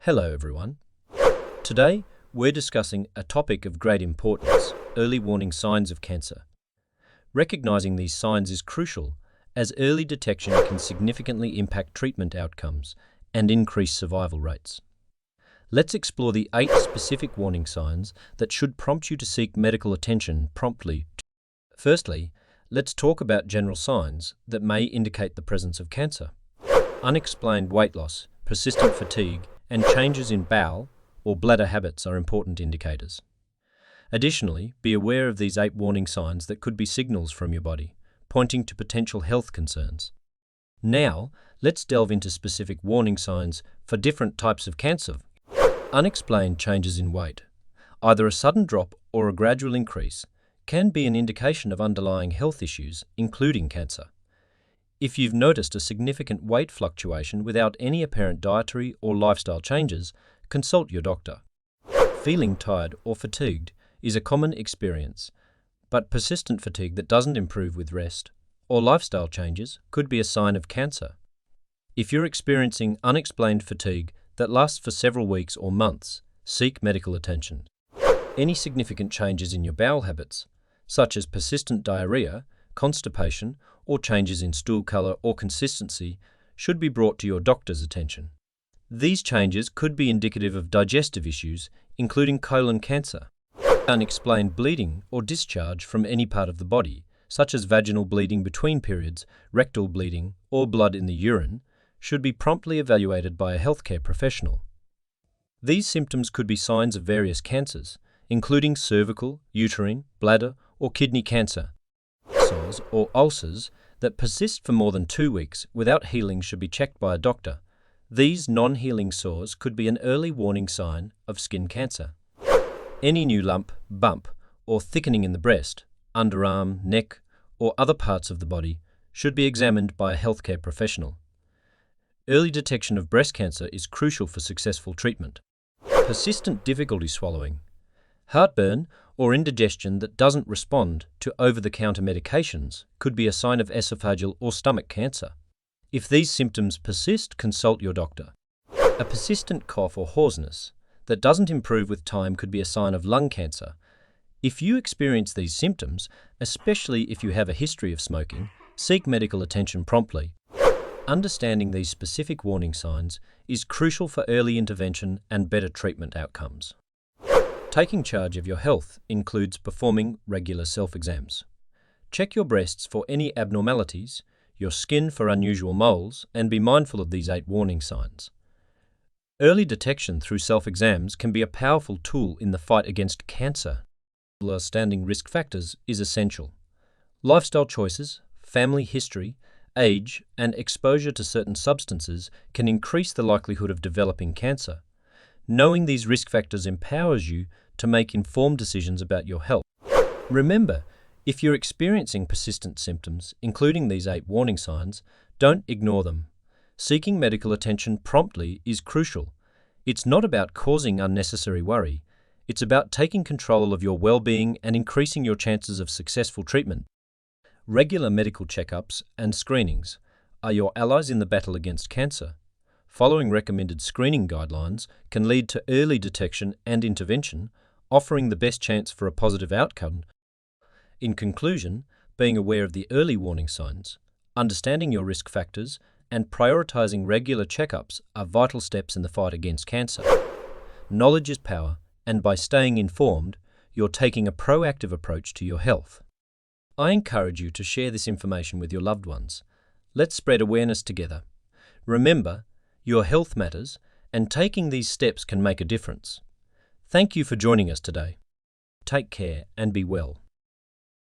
Hello everyone. Today we're discussing a topic of great importance, early warning signs of cancer. Recognizing these signs is crucial as early detection can significantly impact treatment outcomes and increase survival rates. Let's explore the 8 specific warning signs that should prompt you to seek medical attention promptly. Firstly, let's talk about general signs that may indicate the presence of cancer. Unexplained weight loss, persistent fatigue, and changes in bowel or bladder habits are important indicators. Additionally, be aware of these 8 warning signs that could be signals from your body, pointing to potential health concerns. Now, let's delve into specific warning signs for different types of cancer. Unexplained changes in weight, either a sudden drop or a gradual increase, can be an indication of underlying health issues, including cancer. If you've noticed a significant weight fluctuation without any apparent dietary or lifestyle changes, consult your doctor. Feeling tired or fatigued is a common experience, but persistent fatigue that doesn't improve with rest or lifestyle changes could be a sign of cancer. If you're experiencing unexplained fatigue that lasts for several weeks or months, seek medical attention. Any significant changes in your bowel habits, such as persistent diarrhea, constipation, or changes in stool color or consistency, should be brought to your doctor's attention. These changes could be indicative of digestive issues, including colon cancer. Unexplained bleeding or discharge from any part of the body, such as vaginal bleeding between periods, rectal bleeding, or blood in the urine, should be promptly evaluated by a healthcare professional. These symptoms could be signs of various cancers, including cervical, uterine, bladder, or kidney cancer. Sores or ulcers that persist for more than 2 weeks without healing should be checked by a doctor. These non-healing sores could be an early warning sign of skin cancer. Any new lump, bump, or thickening in the breast, underarm, neck, or other parts of the body should be examined by a healthcare professional. Early detection of breast cancer is crucial for successful treatment. Persistent difficulty swallowing, heartburn, or indigestion that doesn't respond to over-the-counter medications could be a sign of esophageal or stomach cancer. If these symptoms persist, consult your doctor. A persistent cough or hoarseness that doesn't improve with time could be a sign of lung cancer. If you experience these symptoms, especially if you have a history of smoking, seek medical attention promptly. Understanding these specific warning signs is crucial for early intervention and better treatment outcomes. Taking charge of your health includes performing regular self-exams. Check your breasts for any abnormalities, your skin for unusual moles, and be mindful of these 8 warning signs. Early detection through self-exams can be a powerful tool in the fight against cancer. Understanding risk factors is essential. Lifestyle choices, family history, age, and exposure to certain substances can increase the likelihood of developing cancer. Knowing these risk factors empowers you to make informed decisions about your health. Remember, if you're experiencing persistent symptoms, including these 8 warning signs, don't ignore them. Seeking medical attention promptly is crucial. It's not about causing unnecessary worry. It's about taking control of your well-being and increasing your chances of successful treatment. Regular medical checkups and screenings are your allies in the battle against cancer. Following recommended screening guidelines can lead to early detection and intervention, offering the best chance for a positive outcome. In conclusion, being aware of the early warning signs, understanding your risk factors, and prioritizing regular checkups are vital steps in the fight against cancer. Knowledge is power, and by staying informed, you're taking a proactive approach to your health. I encourage you to share this information with your loved ones. Let's spread awareness together. Remember, your health matters, and taking these steps can make a difference. Thank you for joining us today. Take care and be well.